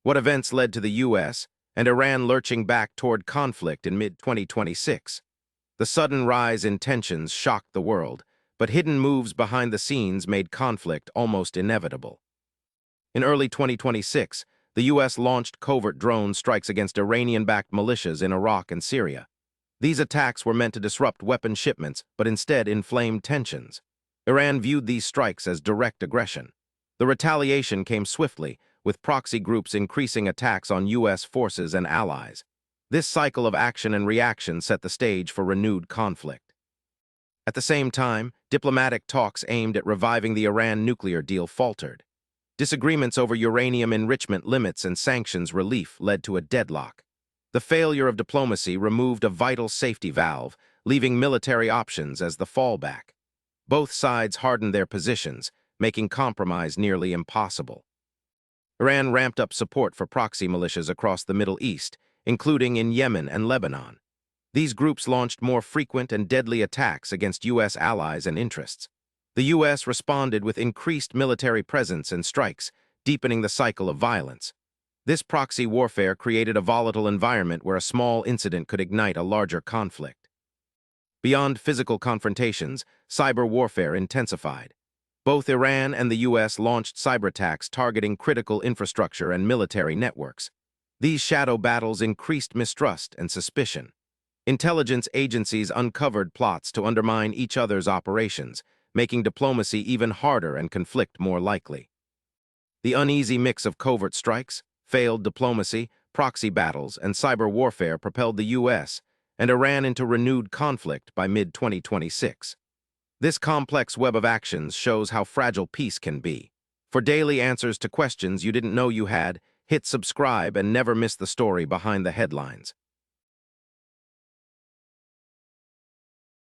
What events led to the U.S. and Iran lurching back toward conflict in mid-2026? The sudden rise in tensions shocked the world, but hidden moves behind the scenes made conflict almost inevitable. In early 2026, the U.S. launched covert drone strikes against Iranian-backed militias in Iraq and Syria. These attacks were meant to disrupt weapon shipments, but instead inflamed tensions. Iran viewed these strikes as direct aggression. The retaliation came swiftly, with proxy groups increasing attacks on U.S. forces and allies. This cycle of action and reaction set the stage for renewed conflict. At the same time, diplomatic talks aimed at reviving the Iran nuclear deal faltered. Disagreements over uranium enrichment limits and sanctions relief led to a deadlock. The failure of diplomacy removed a vital safety valve, leaving military options as the fallback. Both sides hardened their positions, making compromise nearly impossible. Iran ramped up support for proxy militias across the Middle East, including in Yemen and Lebanon. These groups launched more frequent and deadly attacks against U.S. allies and interests. The U.S. responded with increased military presence and strikes, deepening the cycle of violence. This proxy warfare created a volatile environment where a small incident could ignite a larger conflict. Beyond physical confrontations, cyber warfare intensified. Both Iran and the U.S. launched cyberattacks targeting critical infrastructure and military networks. These shadow battles increased mistrust and suspicion. Intelligence agencies uncovered plots to undermine each other's operations, making diplomacy even harder and conflict more likely. The uneasy mix of covert strikes, failed diplomacy, proxy battles, and cyber warfare propelled the U.S. and Iran into renewed conflict by mid-2026. This complex web of actions shows how fragile peace can be. For daily answers to questions you didn't know you had, hit subscribe and never miss the story behind the headlines.